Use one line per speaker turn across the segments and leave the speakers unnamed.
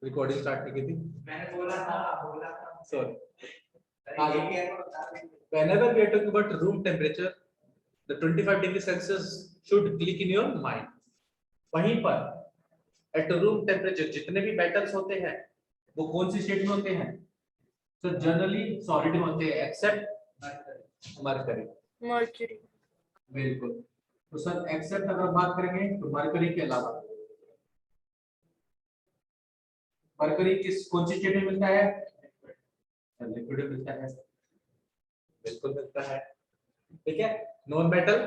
Recording start नहीं की थी
मैंने बोला था
sorry whenever we are talking about room temperature the 25 degree celsius should click in your mind वहीं पर at room temperature जितने भी मेटल्स होते हैं वो कौन सी स्टेट में होते हैं तो जनरली सॉलिड में होते हैं एक्सेप्ट मरकरी बिल्कुल तो सर एक्सेप्ट अगर बात करेंगे तो मरकरी के अलावा मरकरी किस कौन सी स्टेट में मिलता है लिक्विड में मिलता है बिल्कुल मिलता है ठीक है नॉन मेटल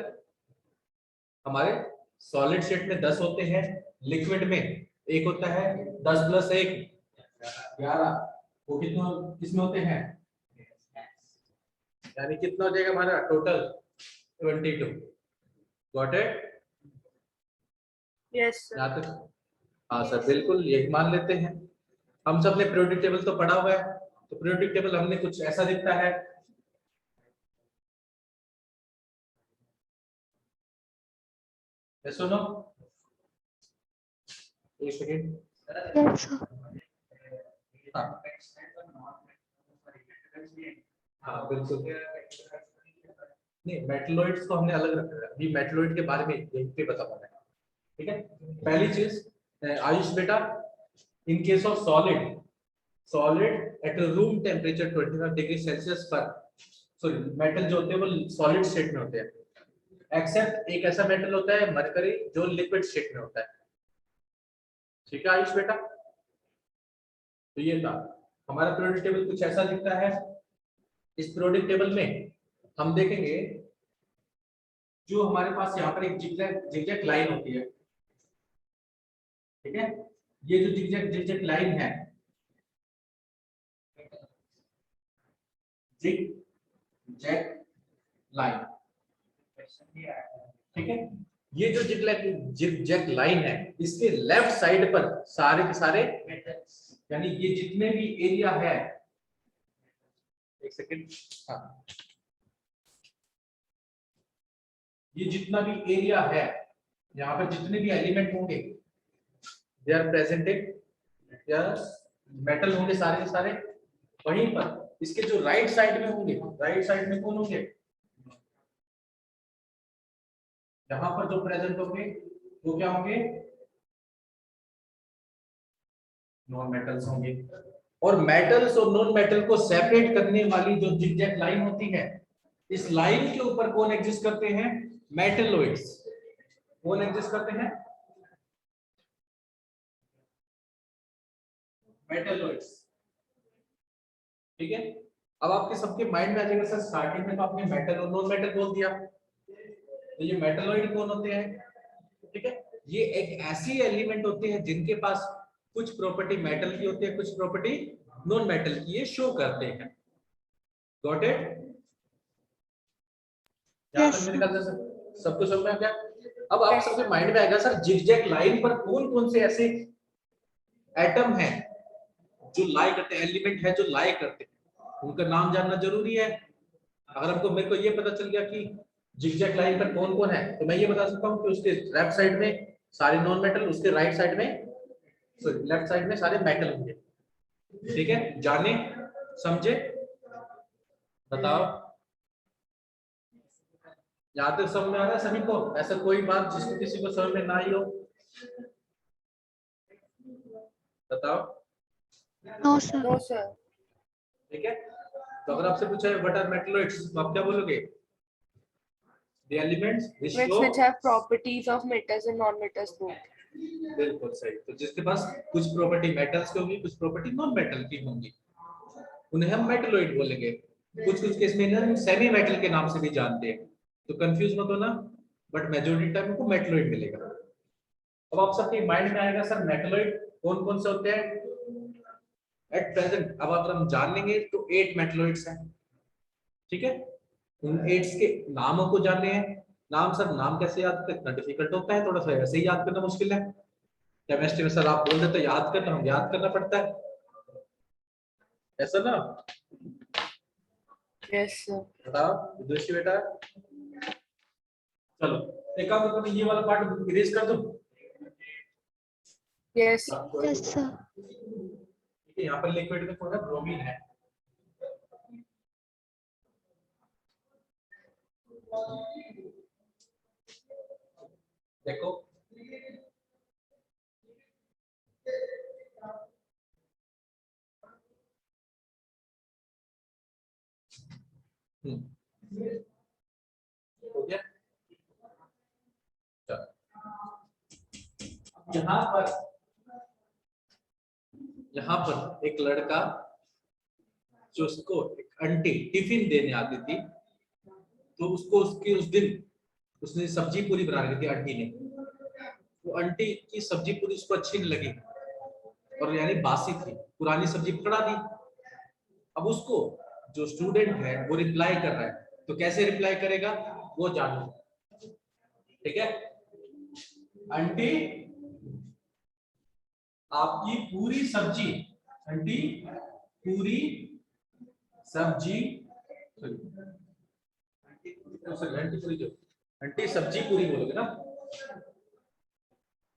हमारे सॉलिड स्टेट में 10 होते हैं लिक्विड में एक होता है 10 प्लस 1 11 वो कितने किसमें होते हैं यानी कितना हो जाएगा हमारा total 22 got it
yes sir
यहाँ तक हाँ सर बिल्कुल यही मान लेते हैं हम सब ने पीरियोडिक टेबल तो पढ़ा हुआ है तो पीरियोडिक टेबल हमने कुछ ऐसा दिखता है सुनो एक सेकेंड हाँ बिल्कुल नहीं मेटलोइड्स को हमने अलग रखा है अभी मेटलोइड के बारे में यहीं पे बता पा रहे हैं ठीक है पहली चीज आयुष बेटा in case of solid at room temperature 25 degree Celsius पर सॉरी मेटल जो होते हैं वो सॉलिड स्टेट में होते हैं एक्सेप्ट एक ऐसा मेटल होता है मरकरी जो लिक्विड स्टेट में होता है ठीक है आयुष बेटा तो ये था हमारा पीरियोडिक टेबल कुछ ऐसा दिखता है इस पीरियोडिक टेबल में हम देखेंगे जो हमारे पास यहाँ पर एक जिगजैग लाइन होती है ठीक है ये जो जिगजैग लाइन है जिगजैग लाइन ठीक है ये जो जिगजैग लाइन है इसके लेफ्ट साइड पर सारे के सारे यानी ये जितने भी एरिया है एक सेकेंड हाँ ये जितना भी एरिया है यहाँ पर जितने भी एलिमेंट होंगे दे आर प्रेजेंटेड या मेटल होंगे सारे के सारे वहीं पर इसके जो राइट साइड में होंगे राइट साइड में कौन होंगे यहाँ पर जो प्रेजेंट होंगे वो क्या होंगे नॉन मेटल्स होंगे और मेटल्स और नॉन मेटल को सेपरेट करने वाली जो जिगजैग लाइन होती है इस लाइन के ऊपर कौन एग्जिस्ट करते हैं मेटलोइड्स कौन एग्जिस्ट करते हैं मेटलोइड्स ठीक है अब आपके सबके माइंड में आ जाएगा सर स्टार्टिंग में तो आपने मेटल और नॉन मेटल बोल दिया तो ये मेटलोइड कौन होते हैं ठीक है ये एक ऐसी एलिमेंट होते हैं जिनके पास कुछ प्रॉपर्टी मेटल की होती है कुछ प्रॉपर्टी नॉन मेटल की ये शो करते हैं गॉट इट यहां तक मेरे ख्याल से सबको समझ में आ गया अब आप सबके माइंड में आएगा सर जिगजैग लाइन पर कौन कौन से ऐसे एटम हैं जो लाई करते हैं एलिमेंट है जो लाई करते हैं उनका नाम जानना जरूरी है अगर हमको मेरे को ये पता चल गया कि जिगजैग लाइन पर कौन कौन है तो मैं ये बता सकता हूँ कि उसके लेफ्ट साइड में सारे नॉन मेटल उसके राइट साइड में सॉरी लेफ्ट साइड में सारे मेटल होंगे ठीक है जाने समझे बताओ यहाँ तक समझ में आ रहा है सभी को ऐसा कोई बात जिसको किसी को समझ में ना आई हो बताओ
नो सर
ठीक है तो अगर आपसे पूछा है व्हाट आर मेटलोइड्स तो आप क्या बोलोगे the elements
which have properties of metals and non-metals both.
बिल्कुल सही तो जिसके पास कुछ प्रॉपर्टी मेटल्स की होगी कुछ प्रॉपर्टी नॉन मेटल की होंगी उन्हें हम मेटलोइड बोलेंगे कुछ कुछ केस में हम सेमी मेटल के नाम से भी जानते हैं तो कंफ्यूज मत होना बट मेजॉरिटी टाइम को मेटलोइड मिलेगा अब आप सबके माइंड में आएगा सर मेटलोइड कौन कौन से होते हैं एट प्रेजेंट अब अगर हम जान लेंगे तो 8 मेटलोइड्स हैं ठीक है उन 8 के नामों को जानने हैं नाम सर नाम कैसे याद करना इतना डिफिकल्ट होता है थोड़ा सा ऐसे ही याद करना मुश्किल है केमिस्ट्री में सर आप बोल देते तो याद करना हम याद करना पड़ता है ऐसा ना
Yes sir.
बताओ विदुषी बेटा चलो एक काम करो ये वाला पार्ट इरेज कर दूं
Yes.
Yes, sir.
ठीक है, यहाँ पर लिक्विड में कौन है? ब्रोमीन है। देखो हो गया। यहाँ पर एक लड़का जो उसको एक आंटी टिफिन देने आती थी, तो उसको उसकी उस दिन उसने सब्जी पूरी बना रखी थी आंटी ने। वो आंटी की सब्जी पूरी उसको अच्छी नहीं लगी और यानी बासी थी, पुरानी सब्जी पकड़ा दी। अब उसको जो स्टूडेंट है वो रिप्लाई कर रहा है, तो कैसे रिप्लाई करेगा वो जानो। ठीक है, आंटी आपकी पूरी सब्जी, आंटी पूरी सब्जी, आंटी पूरी, जो आंटी सब्जी पूरी बोलोगे ना,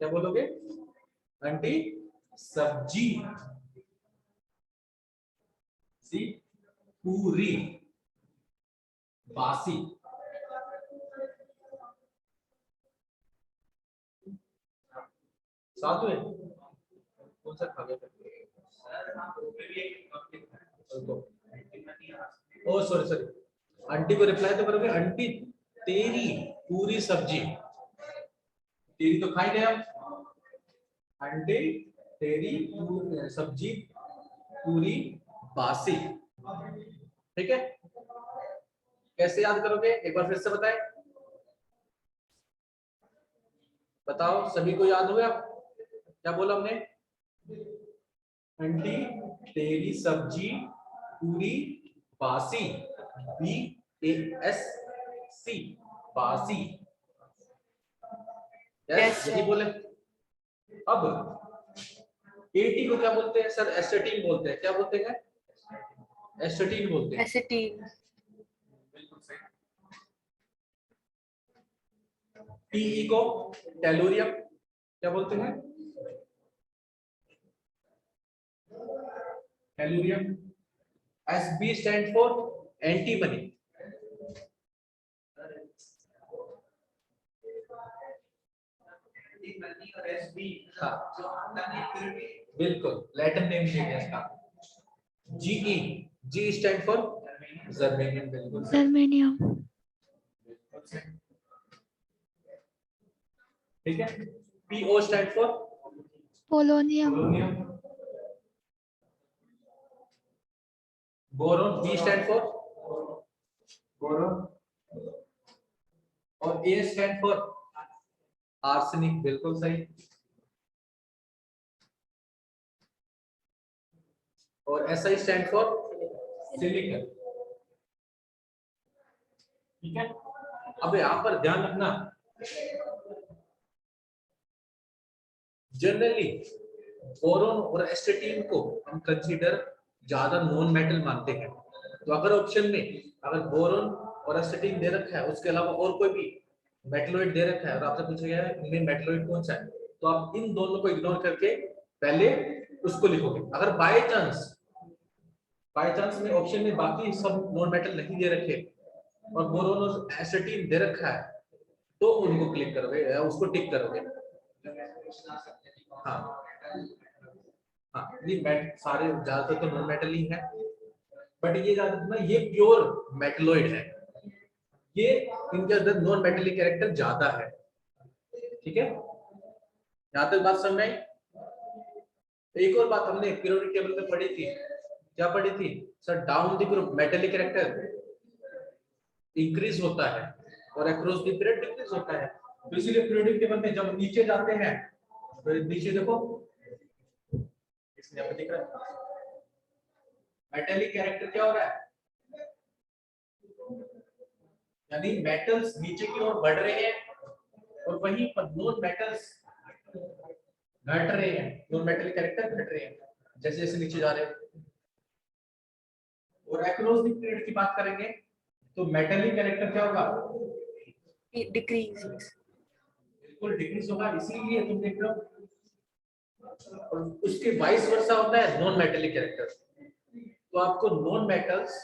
क्या बोलोगे? आंटी सब्जी सी पूरी बासी। साथ में कौन सा खा गया? ओ सॉरी सॉरी, आंटी को रिप्लाई तो करोगे, आंटी तेरी पूरी सब्जी, तेरी तो खाई गए हम, आंटी तेरी सब्जी पूरी बासी। ठीक है, कैसे याद करोगे एक बार फिर से बताएं, बताओ सभी को याद हो गया? क्या बोला हमने? आंटी तेरी सब्जी पूरी बासी, BASC बासी।
Yes,
यही
sir.
बोले। अब AT को क्या बोलते हैं सर? एस्टेटीन बोलते हैं। क्या बोलते हैं? एस्टेटीन बोलते हैं।
Acetylene.
बिल्कुल सही। TE को टेलोरियम क्या बोलते हैं? Tellurium. SB stand for antimony.
और एसबी
हाँ
जो आता है प्योरिटी,
बिल्कुल, लैटिन नेम है इसका। GE, G stand for germanium. बिल्कुल सही।
Germanium.
बिल्कुल सही। ठीक है, PO stand for
Polonium.
Polonium. Boron, B stand for boron. और A स्टैंड फॉर आर्सेनिक। बिल्कुल सही। और SI स्टैंड फॉर सिलिकॉन। ठीक है, अब यहां पर ध्यान रखना, जनरली बोरोन और एस्टेटीन को हम कंसीडर ज्यादा नॉन मेटल मानते हैं। तो अगर ऑप्शन में अगर बोरोन और एस्टेटीन दे रखा है, उसके अलावा और कोई भी मेटलॉइड दे रखा है और आपसे पूछा गया है इनमें मेटलॉइड कौन सा है, तो आप इन दोनों को इग्नोर करके पहले उसको लिखोगे। अगर बाय चांस में ऑप्शन में बाकी सब नॉन मेटल नहीं दे रखे और बोरोन और एस्टेटीन दे रखा है, तो उनको क्लिक करोगे या उसको टिक करोगे। हाँ हाँ, ये सारे ज्यादातर तो नॉन मेटल ही है, बट ये याद रखना ये प्योर मेटलॉइड है, ये इनके अंदर नॉन मेटलिक कैरेक्टर ज्यादा है। ठीक है, यहाँ तक बात समझ में आई? एक और बात हमने पीरियोडिक टेबल में पढ़ी थी, क्या पढ़ी थी sir? Down the group metallic character increase होता है और अक्रॉस द पीरियड डिक्रीज होता है। तो इसीलिए पीरियोडिक टेबल में जब नीचे जाते हैं तो नीचे देखो, इसमें आपको दिख रहा है मेटलिक कैरेक्टर क्या हो रहा है, यानी मेटल्स नीचे की ओर बढ़ रहे हैं और वहीं पर नॉन मेटल्स घट रहे हैं, नॉन मेटलिक कैरेक्टर घट रहे हैं जैसे जैसे नीचे जा रहे हैं। और अक्रॉस द पीरियड की बात करेंगे तो मेटलिक कैरेक्टर क्या होगा?
It decreases.
बिल्कुल डिक्रीज होगा। इसीलिए तुम देख रहे हो और उसके वाइस वर्सा होता है नॉन मेटेलिक कैरेक्टर। तो आपको नॉन मेटल्स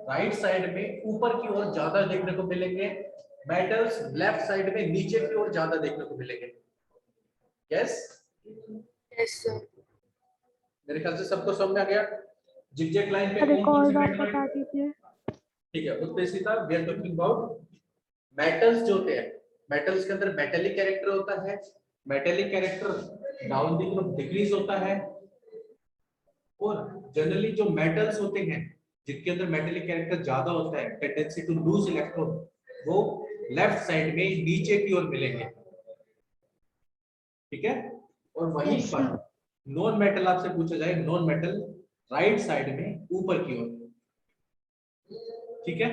राइट साइड में ऊपर की ओर ज्यादा देखने को मिलेंगे, मेटल्स लेफ्ट साइड में नीचे की ओर ज्यादा देखने को मिलेंगे। Yes
Yes, sir.
मेरे ख्याल से सबको समझ में आ गया। जिगजैग लाइन पे
सर एक
कौन
और
सी
बार
मेटल
बता दीजिए।
ठीक है, उसपे सीधा we are talking about metals जो होते हैं, मेटल्स के अंदर मेटेलिक कैरेक्टर होता है, मेटेलिक कैरेक्टर डाउन दी तरफ डिक्रीज होता है, और जनरली जो मेटल्स होते हैं जिनके अंदर मेटेलिक कैरेक्टर ज्यादा होता है, टेंडेंसी टू लूज इलेक्ट्रॉन, वो लेफ्ट साइड में नीचे की ओर मिलेंगे। ठीक है, और वहीं
Yes,
पर
sir.
नॉन मेटल आपसे पूछा जाए, नॉन मेटल राइट साइड में ऊपर की ओर। ठीक है,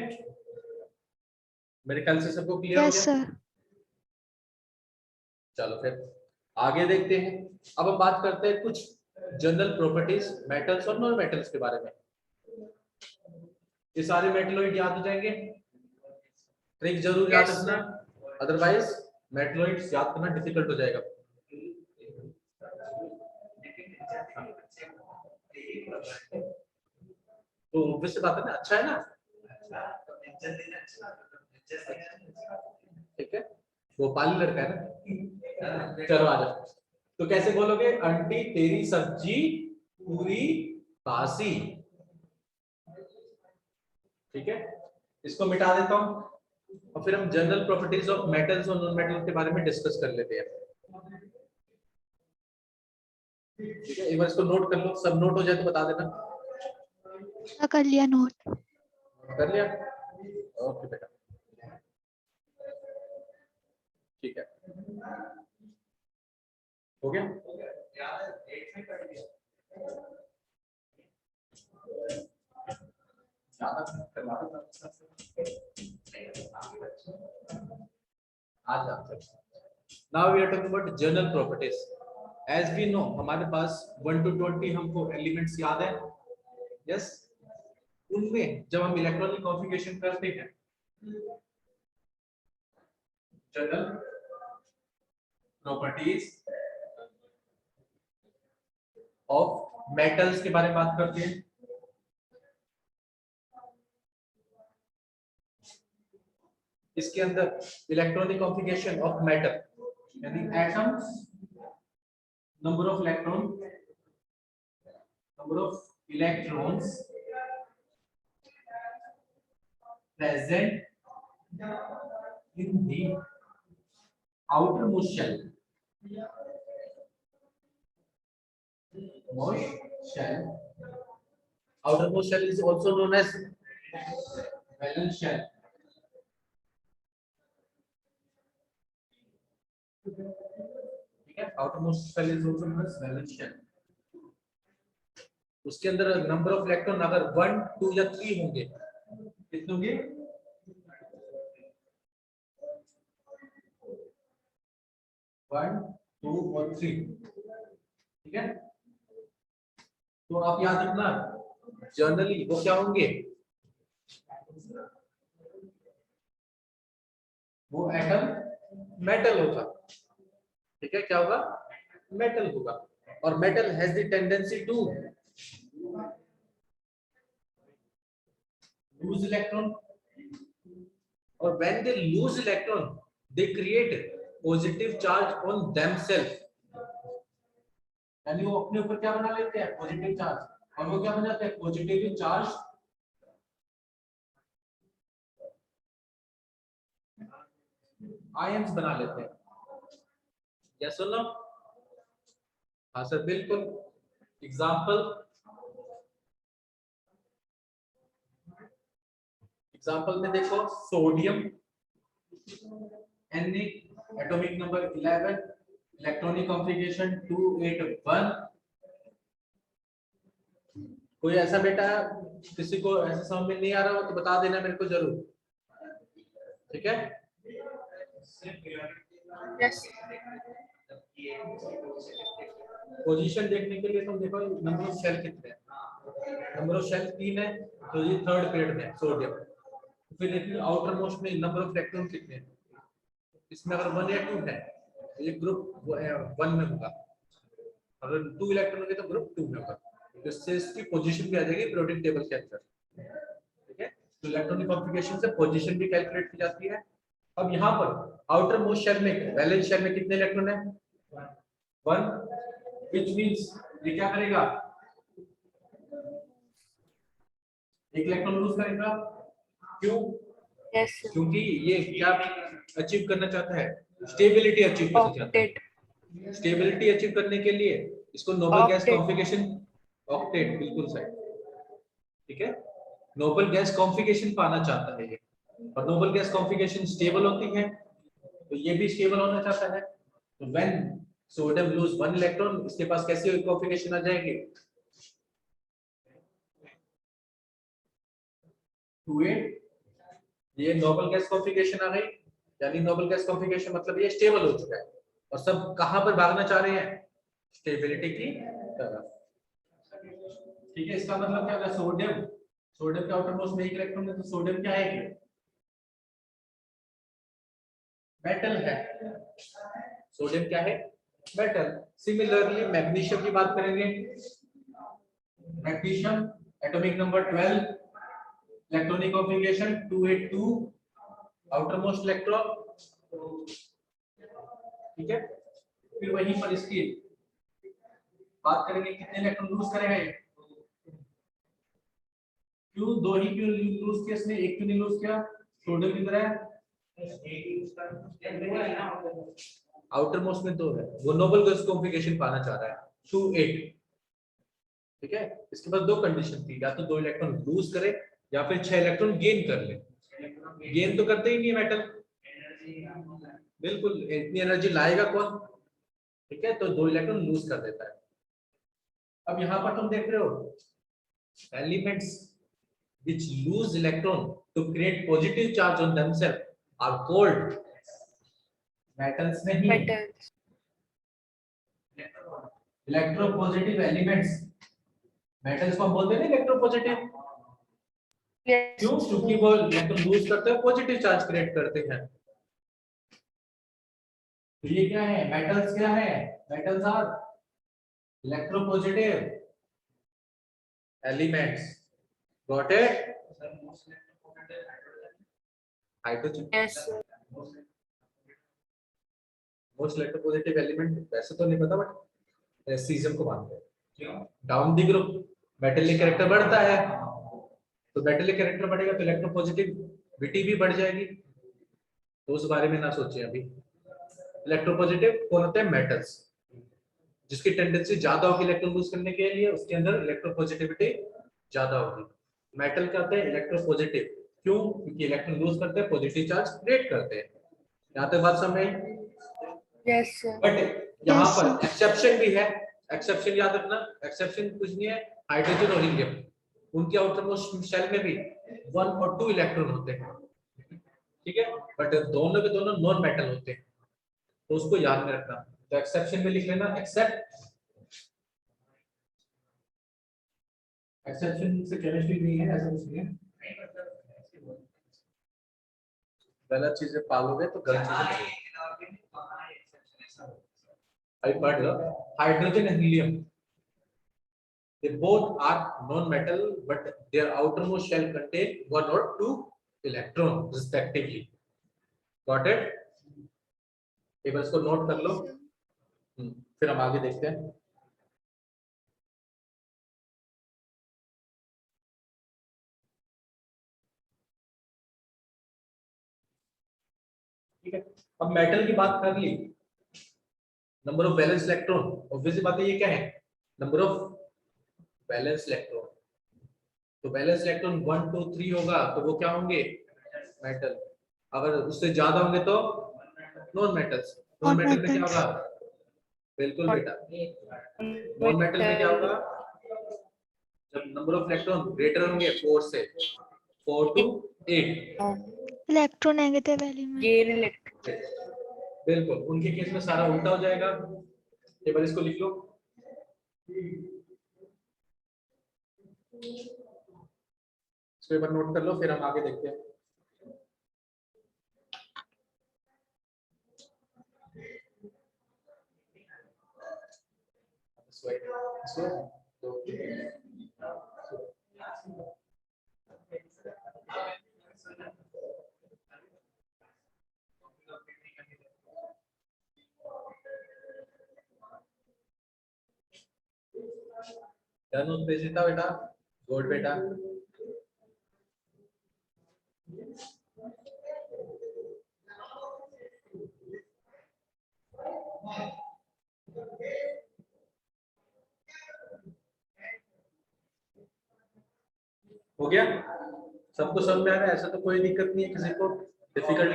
मेरे ख्याल से सबको क्लियर हो
Yes,
गया।
sir.
चलो फिर आगे देखते हैं। अब हम बात करते हैं कुछ जनरल प्रॉपर्टीज मेटल्स और नॉन मेटल्स के बारे में। ये सारे मेटलॉइड याद हो जाएंगे, ट्रिक जरूर याद
Yes,
रखना, अदरवाइज मेटलॉइड्स याद करना डिफिकल्ट हो जाएगा। तो वैसे बात है ना, अच्छा है ना, ठीक है, भोपाली लड़का है ना। चलो आ जाओ। तो कैसे बोलोगे, आंटी तेरी सब्जी पूरी बासी। ठीक है, इसको मिटा देता हूं और फिर हम जनरल प्रॉपर्टीज ऑफ मेटल्स और नॉन मेटल्स के बारे में डिस्कस कर लेते हैं। ठीक है, एक बार इसको नोट कर लो, सब नोट हो जाए तो बता देना।
कर लिया नोट।
कर लिया, ओके बेटा, ठीक है, हो गया। Now we are talking about general properties. As we know हमारे पास 1 to 20 हमको एलिमेंट्स याद है। यस, उनमें जब हम इलेक्ट्रॉनिक कॉन्फ़िगरेशन करते हैं, जनरल प्रॉपर्टीज ऑफ मेटल्स के बारे में बात करते हैं। इसके अंदर इलेक्ट्रॉनिक कॉन्फ़िगरेशन ऑफ मेटल यानी atoms, number of electrons present in the outermost shell. Outermost shell is also known as valence shell. ठीक है, outermost shell is also known as valence shell. उसके अंदर नंबर ऑफ इलेक्ट्रॉन अगर 1, 2 या 3 होंगे, कितने होंगे? 1, 2 और 3। ठीक है, तो आप याद रखना जनरली वो क्या होंगे, वो एटम मेटल होगा। ठीक है, क्या होगा, मेटल होगा। और metal has the tendency to lose electron, or when they lose electron they create positive charge on themselves, यानी वो अपने ऊपर क्या बना लेते हैं, पॉजिटिव चार्ज, और वो क्या बन जाते हैं, पॉजिटिव चार्ज आयंस बना लेते हैं। यस सुन लो, हाँ सर बिल्कुल। एग्जाम्पल में देखो, sodium Na, atomic number 11, electronic configuration 281। कोई ऐसा बेटा किसी को ऐसा समझ में नहीं आ रहा हो तो बता देना मेरे को जरूर। ठीक है,
Yes.
पोजीशन देखने के लिए तुम देखो नंबर ऑफ शेल कितने हैं। नंबर ऑफ शेल 3 है, तो ये थर्ड पेयर में सोडियम। फिर देखिए आउटर मोस्ट में नंबर ऑफ इलेक्ट्रॉन कितने हैं, इसमें अगर 1 या 2 है तो ये ग्रुप 1 में होगा। अगर 2 इलेक्ट्रॉन होंगे तो ग्रुप 2 में होगा, इससे इसकी पोजीशन भी आ जाएगी पीरियोडिक टेबल के अंदर। ठीक है, तो इलेक्ट्रॉनिक कॉन्फ़िगरेशन से पोजीशन भी कैलकुलेट की जाती है। अब यहाँ पर आउटर मोस्ट शेल में, वैलेंस शेल में कितने इलेक्ट्रॉन है? 1, व्हिच मींस ये क्या करेगा? एक इलेक्ट्रॉन लूज करेगा। क्यों?
Yes, sir.
क्योंकि ये क्या अचीव करना चाहता है? स्टेबिलिटी अचीव करना चाहता है।
Octet.
स्टेबिलिटी अचीव करने के लिए इसको noble gas
Octet.
Configuration, octet, बिल्कुल सही। ठीक है, नोबल गैस कॉन्फ़िगरेशन पाना चाहता है ये, और नोबल गैस कॉन्फ़िगरेशन स्टेबल होती है, तो ये भी स्टेबल होना चाहता है। तो व्हेन सोडियम लूज 1 इलेक्ट्रॉन, इसके पास कैसी कॉन्फ़िगरेशन आ जाएगी? 2-8। ये नोबल गैस कॉन्फ़िगरेशन आ गई, यानी नोबल गैस कॉन्फ़िगरेशन मतलब ये स्टेबल हो चुका है, और सब कहां पर भागना चाह रहे हैं? स्टेबिलिटी की तरफ। ठीक है, इसका मतलब क्या होगा? सोडियम, सोडियम के आउटर मोस्ट में एक इलेक्ट्रॉन है, तो सोडियम क्या है? मेटल है। सोडियम क्या है? मेटल। सिमिलरली मैग्नीशियम की बात करेंगे। Magnesium atomic number 12, electronic configuration 282, outer most electron. ठीक है, फिर वहीं पर इसकी बात करेंगे, कितने इलेक्ट्रॉन लूज करेगा ये? क्यों? 2 ही क्यों लूज किया इसने, एक क्यों नहीं लूज किया? सोडियम की तरह आउटर मोस्ट में 2 है, वो नोबल गैस कॉन्फ़िगरेशन पाना चाह रहा है 2-8। ठीक है, इसके पास 2 कंडीशन थी, या तो 2 इलेक्ट्रॉन लूज करे या फिर 6 इलेक्ट्रॉन गेन कर ले। गेन तो करते ही नहीं है मेटल, बिल्कुल, इतनी एनर्जी लाएगा कौन? ठीक है, तो 2 इलेक्ट्रॉन लूज कर देता है। अब यहाँ पर तुम देख रहे हो elements which lose electron to create positive charge on themselves are called metals नहीं,
Metals.
Electropositive elements. मेटल्स को हम बोलते हैं ना इलेक्ट्रोपॉजिटिव,
Yes.
क्यों? क्योंकि वो इलेक्ट्रॉन लूज करते हैं, पॉजिटिव चार्ज क्रिएट करते हैं। तो ये क्या है? मेटल्स क्या है? Metals are electropositive elements. Got it? Hydrogen
Yes, sir.
Most electropositive element वैसे तो नहीं पता, बट सीजियम को मानते हैं। Down the group metallic character बढ़ता है, तो मेटलिक कैरेक्टर बढ़ेगा तो इलेक्ट्रोपॉजिटिविटी भी बढ़ जाएगी, तो उस बारे में ना सोचिए अभी। इलेक्ट्रोपॉजिटिव कौन होते हैं? मेटल्स, जिसकी टेंडेंसी ज्यादा होगी इलेक्ट्रॉन लूज करने के लिए, उसके अंदर इलेक्ट्रोपॉजिटिविटी ज्यादा होगी। मेटल क्या होते हैं? इलेक्ट्रोपॉजिटिव। क्यों? क्योंकि इलेक्ट्रॉन लूज करते हैं, पॉजिटिव चार्ज क्रिएट करते हैं। यहाँ तक बात समझ में?
Yes, sir.
बट यहाँ
Yes,
पर
sir.
एक्सेप्शन भी है। एक्सेप्शन याद रखना, एक्सेप्शन कुछ नहीं है, हाइड्रोजन और हीलियम, उनके आउटर मोस्ट शेल में भी 1 और 2 इलेक्ट्रॉन होते हैं। ठीक है, बट दोनों के दोनों नॉन मेटल होते हैं, तो उसको याद में रखना। तो एक्सेप्शन में लिख लेना, एक्सेप्ट। एक्सेप्शन से केमिस्ट्री नहीं है, ऐसा कुछ नहीं है। गलत चीजें पालोगे तो गलत चीजें अभी पढ़ लो। Hydrogen and helium, they both are non-metal, but their outermost shell contain 1 or 2 electrons respectively. Got it? एक बार इसको नोट कर लो, फिर हम आगे देखते हैं। ठीक है, अब मेटल की बात कर ली, number of valence electron, obviously बात है, ये क्या है? Number of valence electron. तो वैलेंस इलेक्ट्रॉन 1 2 3 होगा तो वो क्या होंगे? मेटल। अगर उससे ज्यादा होंगे तो non metals. Non
Non
metal में क्या
metals.
होगा? बिल्कुल बेटा, नॉन मेटल में क्या होगा? जब नंबर ऑफ इलेक्ट्रॉन ग्रेटर होंगे 4 से, 4 to 8।
Electronegative element.
Gain electron.
बिल्कुल, उनके केस में सारा उल्टा हो जाएगा। एक बार इसको लिख लो, इसको एक बार नोट कर लो, फिर हम आगे देखते हैं। डन उत्तेजिता बेटा, गुड बेटा। हो गया, सबको समझ में आ रहा है? ऐसा तो कोई दिक्कत नहीं है किसी को डिफिकल्ट?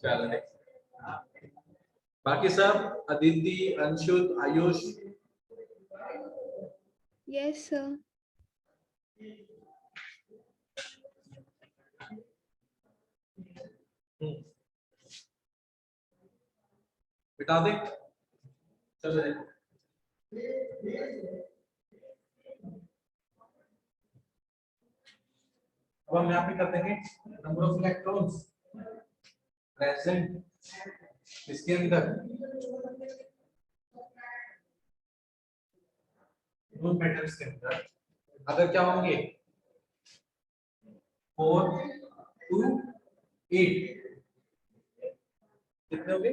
चलो next। बाकी सब अदिति, अंशुत, आयुष,
Yes, sir.
बिठा दे। चलो अब हम यहाँ पे कर देंगे नंबर ऑफ इलेक्ट्रॉन्स प्रेजेंट इसके अंदर नॉन मेटल्स के अंदर अगर क्या होंगे 4 2 8 कितने होंगे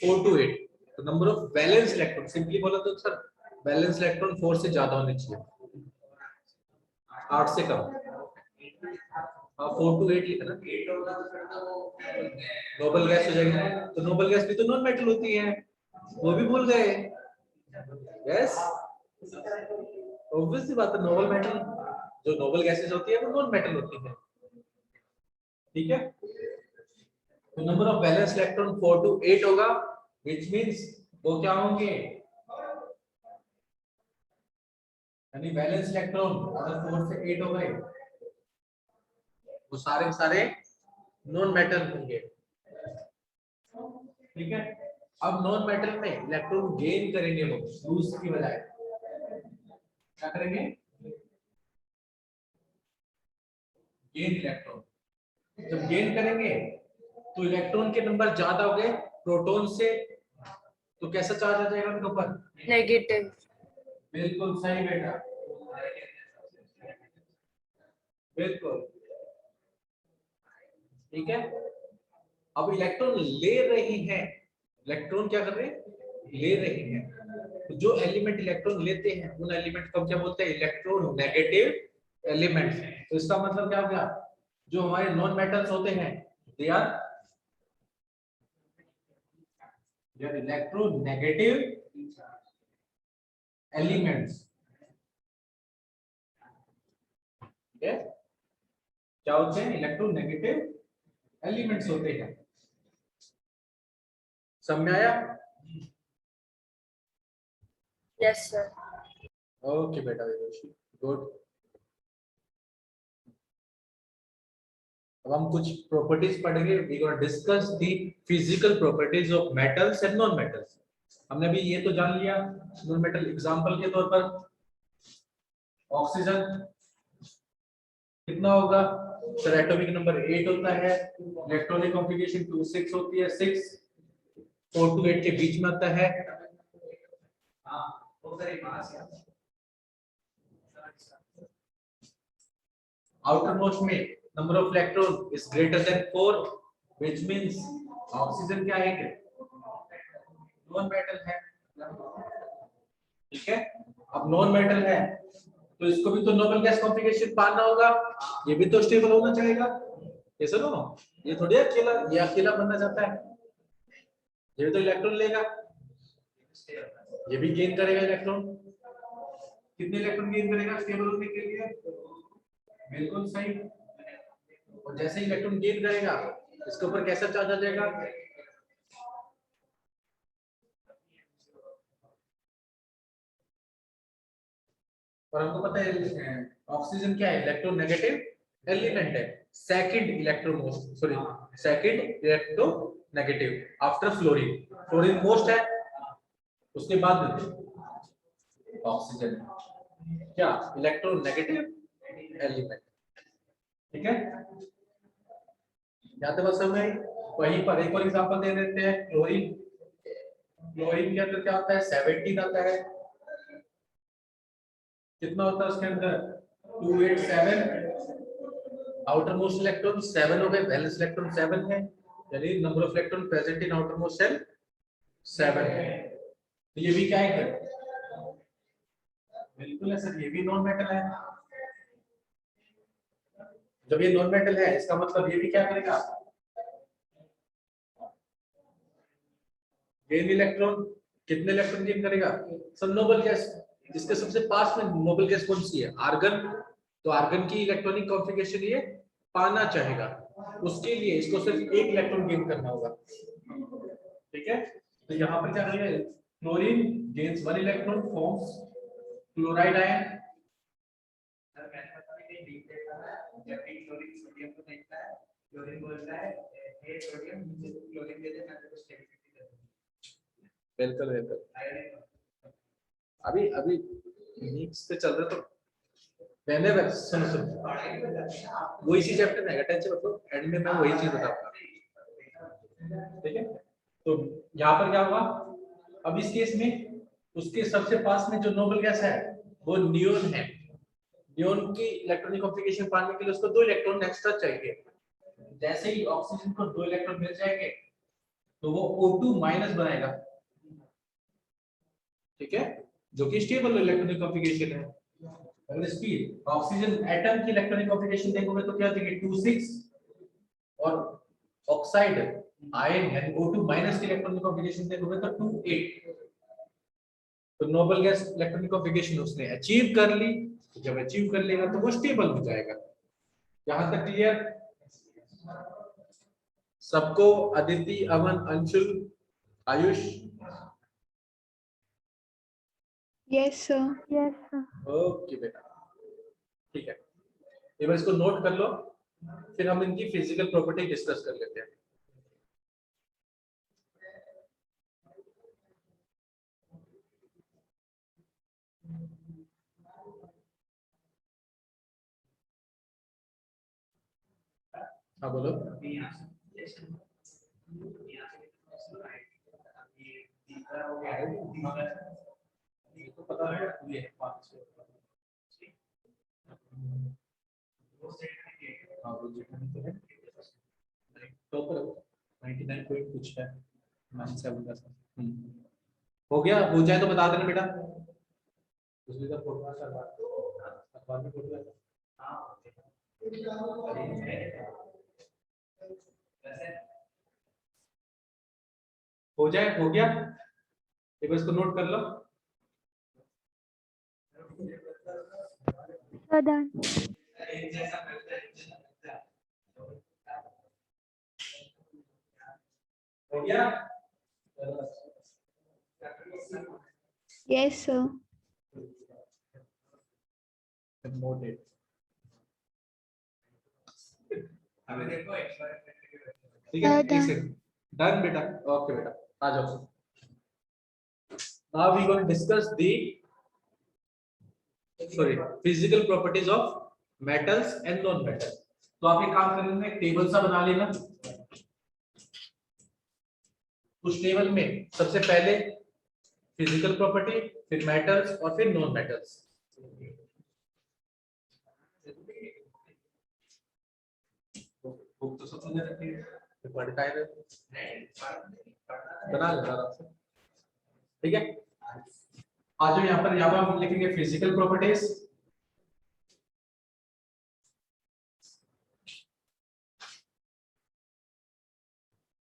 4 to 8। तो number of valence electron simply बोला तो सर वैलेंस इलेक्ट्रॉन 4 से ज्यादा होने चाहिए, 8 से कम। 4 to 8 लिखा ना, 8 होगा तो फिर तो नोबल गैस हो जाएगी। तो नोबल गैस भी तो नॉन मेटल होती है, वो भी भूल गए? यस ऑब्वियस सी बात है, नोबल मेटल जो नोबल गैसेस होती है वो नॉन मेटल होती है, ठीक है। तो number of valence electron 4 to 8 होगा, व्हिच मींस वो क्या होंगे, यानी वैलेंस इलेक्ट्रॉन अगर 4 से 8 हो गए वो सारे के सारे नॉन मेटल होंगे, ठीक है। अब नॉन मेटल में इलेक्ट्रॉन गेन करेंगे वो लूज की बजाय, क्या करेंगे, गेन इलेक्ट्रॉन। जब गेन करेंगे तो इलेक्ट्रॉन के नंबर ज्यादा हो गए प्रोटॉन से, तो कैसा चार्ज आ जाएगा उनके ऊपर,
नेगेटिव।
बिल्कुल सही बेटा, बिल्कुल ठीक है। अब इलेक्ट्रॉन ले रही है, इलेक्ट्रॉन क्या कर रहे हैं, ले रही है। तो जो एलिमेंट इलेक्ट्रॉन लेते हैं उन एलिमेंट को क्या बोलते हैं, इलेक्ट्रॉन नेगेटिव एलिमेंट्स। तो इसका मतलब क्या हो गया, जो हमारे नॉन मेटल्स होते हैं they are electron negative elements, ठीक है। क्या होते हैं, इलेक्ट्रॉन नेगेटिव एलिमेंट्स होते हैं। समझ आया?
Yes sir.
ओके बेटा, गुड। अब हम कुछ प्रॉपर्टीज पढ़ेंगे, we gonna discuss the physical properties of metals and non metals. हमने अभी ये तो जान लिया नॉन मेटल, एग्जांपल के तौर पर ऑक्सीजन कितना होगा सर, एटॉमिक नंबर 8 होता है, इलेक्ट्रॉनिक कॉन्फ़िगरेशन 2 6 होती है, 6 4 to 8 के बीच में आता है। आउटरमोस्ट में number of electron is greater than 4, which means oxygen क्या है, नॉन मेटल है, ठीक है। अब नॉन मेटल है तो इसको भी तो नोबल गैस कॉन्फ़िगरेशन पाना होगा, ये भी तो स्टेबल होना चाहिएगा, ये सुनो, ये थोड़ी अकेला, ये अकेला बनना चाहता है, ये भी तो इलेक्ट्रॉन लेगा, ये भी गेन करेगा इलेक्ट्रॉन। कितने इलेक्ट्रॉन गेन करेगा स्टेबल होने के लिए, बिल्कुल सही। और जैसे ही इलेक्ट्रॉन गेन करेगा इसके ऊपर कैसा चार्ज आ जाएगा, और हमको पता है ऑक्सीजन क्या है, इलेक्ट्रोनेगेटिव एलिमेंट है, second electromost, sorry second electronegative after fluorine. Fluorine most है, उसके बाद ऑक्सीजन क्या इलेक्ट्रोनेगेटिव एलिमेंट, ठीक है। या तो बस हमें वहीं पर एक और एग्जांपल दे देते हैं, क्लोरीन क्लोरीन के अंदर क्या होता है 17 आता है, कितना होता है उसके अंदर 287, आउटर मोस्ट इलेक्ट्रॉन 7 हो गए, वैलेंस इलेक्ट्रॉन 7 है, यानी number of electron present in outermost shell 7 है। तो ये भी क्या है, बिल्कुल है सर, ये भी नॉन मेटल है। जब ये नॉन मेटल है इसका मतलब ये भी क्या करेगा, गेन इलेक्ट्रॉन, कितने इलेक्ट्रॉन गेन करेगा, सब नोबल गैस। इसके सबसे पास में नोबल गैस कौन सी है, आर्गन। तो आर्गन की इलेक्ट्रॉनिक कॉन्फ़िगरेशन ये पाना चाहेगा, उसके लिए इसको सिर्फ एक इलेक्ट्रॉन गेन करना होगा, ठीक है। तो यहाँ पर क्या करेगा, chlorine gains 1 electron, forms chloride ion.
Sir मैंने पता नहीं डिटेल है, जब भी क्लोरीन सोडियम को देखता है, क्लोरीन बोलता है हे सोडियम, मुझे क्लोरीन दे दे, मैं तेरे को स्टेबिलिटी दे दूंगा।
बिल्कुल बिल्कुल, अभी अभी नीड्स पे चल रहा, तो पहले सुनो वो इसी चैप्टर में आएगा, टेंशन मत लो, एंड में मैं वही चीज बताऊंगा, ठीक है। तो यहाँ पर क्या होगा, अब इस केस में उसके सबसे पास में जो नोबल गैस है वो नियोन है। नियोन की इलेक्ट्रॉनिक कॉन्फ़िगरेशन पाने के लिए उसको 2 इलेक्ट्रॉन एक्स्ट्रा चाहिए। जैसे ही ऑक्सीजन को 2 इलेक्ट्रॉन मिल जाएंगे तो वो O2 माइनस बनाएगा, ठीक है, जो कि स्टेबल इलेक्ट्रॉनिक कॉन्फ़िगरेशन है। अगर स्पीड ऑक्सीजन एटम की इलेक्ट्रॉनिक कॉन्फ़िगरेशन देखोगे तो क्या देंगे 2,6, और ऑक्साइड आयन यानी O2 माइनस की इलेक्ट्रॉनिक कॉन्फ़िगरेशन देखोगे तो 2,8। तो नोबल गैस इलेक्ट्रॉनिक कॉन्फ़िगरेशन उसने अचीव कर ली, जब अचीव कर लेगा तो वो स्टेबल हो जाएगा। यहां तक क्लियर सबको, Aditi, Aman, Anshul, Ayush?
Yes, sir.
Okay बेटा, ठीक है, एक बार इसको नोट कर लो, फिर हम इनकी फिजिकल प्रॉपर्टी डिस्कस कर लेते हैं। हाँ बोलो। तो पता है ये है 5 हाँ वो जितना तो है टॉपर 99 पॉइंट कुछ है 97 का सर। हो गया, हो जाए तो बता देना बेटा, दूसरी का फोटो अखबार में फोटो हो जाए, हो गया, एक बार इसको नोट कर लो।
Done.
हो गया,
Yes, sir.
नोटेड। ठीक है, एक सेकंड, डन बेटा, ओके बेटा, आ जाओ। Now we going to discuss the physical properties of metals and non metals. तो आप एक काम करना, एक टेबल सा बना लेना, उस टेबल में सबसे पहले फिजिकल प्रॉपर्टी, फिर मेटल्स और फिर नॉन मेटल्स। बुक तो सब समझ रखी है, तो पढ़ता है बना लेना आराम से, ठीक है। आ जाओ यहाँ पर हम लिखेंगे physical properties.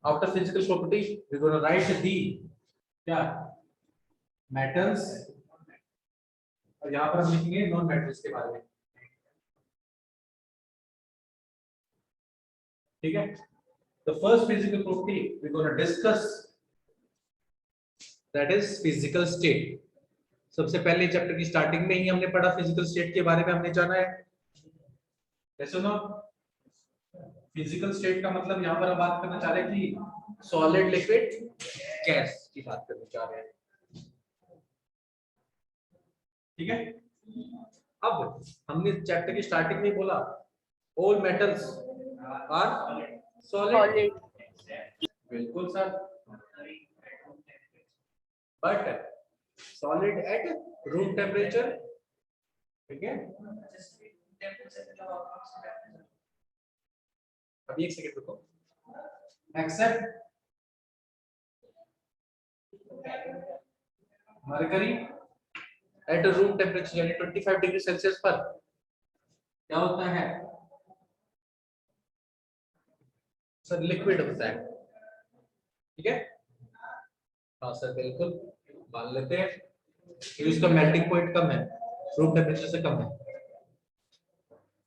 After physical property we gonna write the क्या मेटल्स, और यहाँ पर हम लिखेंगे नॉन मेटल्स के बारे में, ठीक है। The first physical property we gonna discuss that is physical state. सबसे पहले चैप्टर की स्टार्टिंग में ही हमने पढ़ा फिजिकल स्टेट के बारे में, हमने जाना है, ऐसे ना। फिजिकल स्टेट का मतलब यहाँ पर हम बात करना चाह रहे हैं कि सॉलिड, लिक्विड, गैस की बात करना चाह रहे हैं, ठीक है। अब हमने चैप्टर की स्टार्टिंग में बोला all metals are solid,
Solid.
बिल्कुल sir. But solid at room temperature, ठीक है। अभी एक सेकंड रुको। Except mercury at room temperature यानी 25 डिग्री सेल्सियस पर क्या होता है सर? लिक्विड होता है, ठीक है। हाँ सर बिल्कुल, मान लेते हैं कि उसका मेल्टिंग पॉइंट कम है, रूम टेम्परेचर से कम है।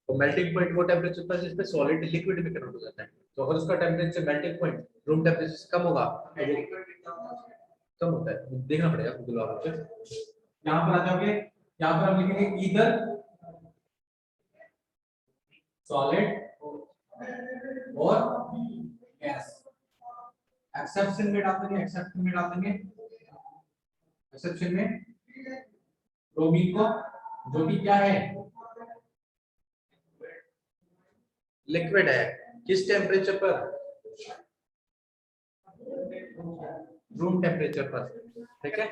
तो मेल्टिंग पॉइंट वो टेम्परेचर पर जिस पे सॉलिड लिक्विड में कन्वर्ट हो जाता है। तो अगर उसका temperature melting point room temperature से कम होगा तो वो कम होता है, देखना पड़ेगा गूगल वालों पे। यहाँ पर आ जाओगे, यहाँ पर हम लिखेंगे ईदर सॉलिड और गैस। एक्सेप्शन में डाल देंगे, एक्सेप्शन में डाल देंगे, एक्सेप्शन में ब्रोमीन को, जो कि क्या है लिक्विड है, किस टेम्परेचर पर? रूम टेम्परेचर पर, ठीक है।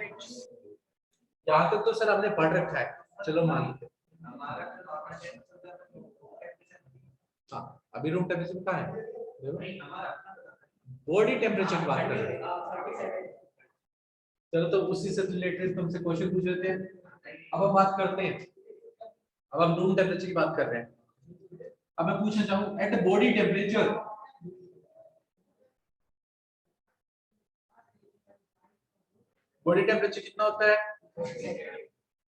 यहाँ तक तो सर हमने पढ़ रखा है, चलो मान लेते। हाँ अभी रूम टेम्परेचर कहाँ है? बॉडी टेम्परेचर की बात कर रहे हैं। चलो तो उसी से रिलेटेड तुमसे क्वेश्चन पूछ लेते हैं। अब हम बात करते हैं, अब हम रूम टेम्परेचर की बात कर रहे हैं। अब मैं पूछना चाहूँ at body temperature body temperature कितना होता है?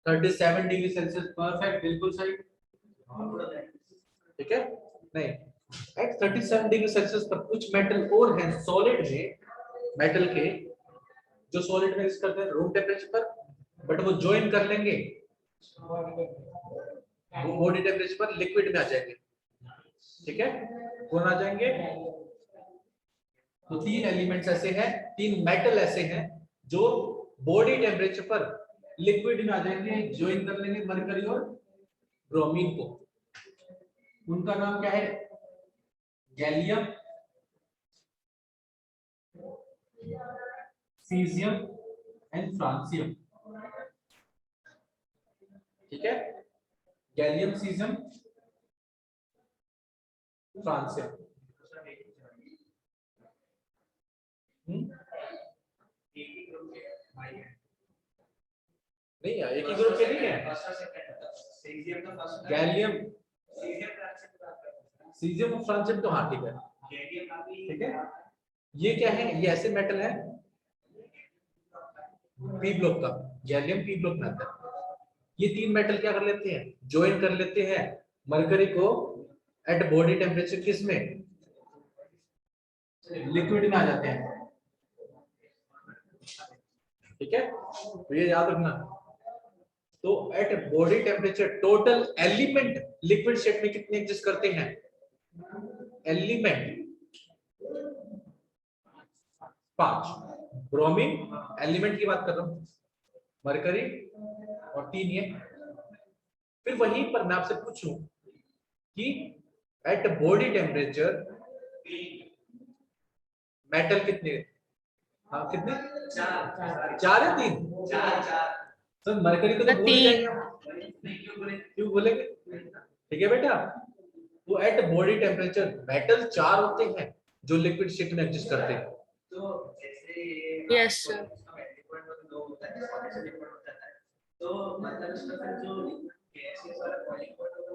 37 डिग्री सेल्सियस। परफेक्ट, बिल्कुल सही, ठीक है। नहीं, एट 37 डिग्री सेल्सियस पर कुछ मेटल और हैं सॉलिड में, मेटल के जो सॉलिड में यूज करते हैं रूम टेम्परेचर पर, बट वो ज्वाइन कर लेंगे, वो बॉडी टेम्परेचर पर लिक्विड में आ जाएंगे, ठीक है। कौन आ जाएंगे? तो तीन एलिमेंट्स ऐसे हैं, तीन मेटल ऐसे हैं जो बॉडी टेम्परेचर पर लिक्विड में आ जाएंगे, ज्वाइन कर लेंगे मरकरी और ब्रोमीन को। उनका नाम क्या है? गैलियम, सीजियम एंड फ्रांसियम, ठीक है। Gallium, caesium, francium. नहीं यार, एक ही ग्रुप के नहीं है। गैलियम, सीजियम और फ्रांसियम तो हाँ ठीक है, ठीक है। ये क्या है? ये ऐसे मेटल है पी ब्लॉक का, गैलियम पी ब्लॉक में आता है। ये तीन मेटल क्या कर लेते हैं? ज्वाइन कर लेते हैं मरकरी को एट बॉडी टेम्परेचर, किस में? लिक्विड में आ जाते हैं, ठीक है। तो ये याद रखना। तो at body temperature total element liquid state में कितने एग्जिस्ट करते हैं? एलिमेंट 5। ब्रोमीन एलिमेंट की बात कर रहा हूं, मरकरी और 3 ये। फिर वहीं पर मैं आपसे पूछूं कि एट बॉडी टेम्परेचर मेटल कितने? हाँ कितने? 4 है 3? तो मरकरी को तो भूल जाएंगे, क्यों बोलेंगे? ठीक है बेटा। तो एट बॉडी टेम्परेचर मेटल 4 होते हैं जो लिक्विड स्टेट में एग्जिस्ट करते हैं।
Yes, sir.
तो मतलब इसका फिर जो गैसेस वाला बॉइलिंग पॉइंट होता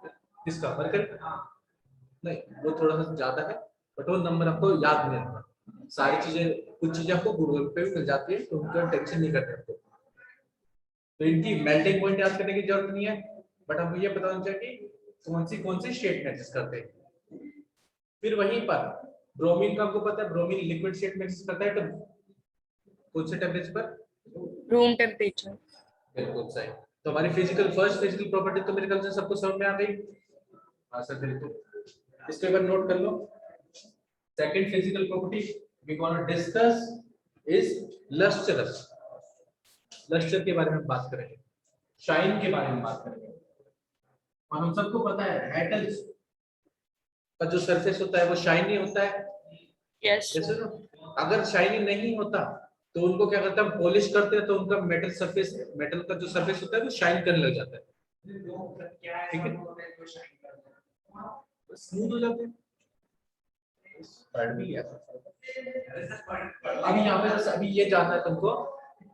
है
किसका? मरकरी? नहीं, वो थोड़ा सा ज्यादा है, बट वो नंबर आपको याद नहीं रहता। सारी चीजें, कुछ चीजें आपको गूगल पे भी मिल जाती है, तो उनका टेंशन नहीं करते आपको। तो इनकी मेल्टिंग पॉइंट याद करने की जरूरत नहीं है, बट हमको ये पता होना चाहिए कि कौन सी स्टेट में एग्जिस्ट करते हैं। फिर वहीं पर ब्रोमीन का आपको पता है, ब्रोमीन लिक्विड स्टेट में एग्जिस्ट करता है, तो कौन से टेम्परेचर पर?
Room temperature.
बिल्कुल सही। तो हमारी फर्स्ट फिजिकल प्रॉपर्टी तो मेरे ख्याल से सबको समझ में आ गई। हाँ सर बिल्कुल, इसको एक बार नोट कर लो। Second physical property we gonna discuss is lustrous. Lustre के बारे में बात करेंगे, शाइन के बारे में बात करेंगे। और हम सबको पता है मेटल्स का जो सरफेस होता है वो शाइनी होता है।
Yes,
जैसे
sir.
ना, अगर शाइनी नहीं होता तो उनको क्या करते हैं, पॉलिश करते हैं तो उनका मेटल सरफेस, मेटल का जो सरफेस होता है वो शाइन करने लग जाता है,
क्या है
ठीक है।
जो शाइन करता है।
स्मूथ हो जाते हैं। भी लिया था।
अरे सर पर
अभी यहाँ पे बस अभी ये जानना है तुमको,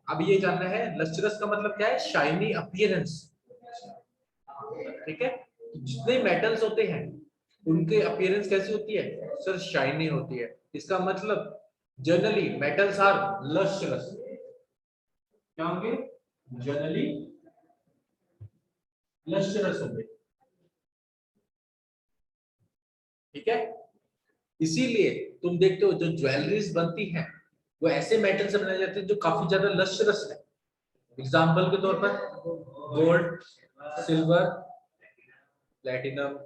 अभी ये जानना है लस्ट्रस का मतलब क्या है, शाइनी अपीयरेंस, ठीक है। जितने मेटल्स होते हैं उनके अपीयरेंस कैसी होती है सर, शाइनी होती है। इसका मतलब जनरली मेटल्स आर लस्ट्रस, क्या होंगे, जनरली लस्ट्रस होंगे, ठीक है। इसीलिए तुम देखते हो जो ज्वेलरीज बनती हैं वो ऐसे मेटल से बनाई जाती है जो काफी ज्यादा लस्ट्रस है। एग्जाम्पल के तौर पर गोल्ड, सिल्वर, प्लेटिनम,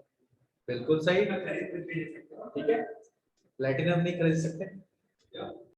बिल्कुल सही, ठीक है। प्लेटिनम नहीं खरीद सकते,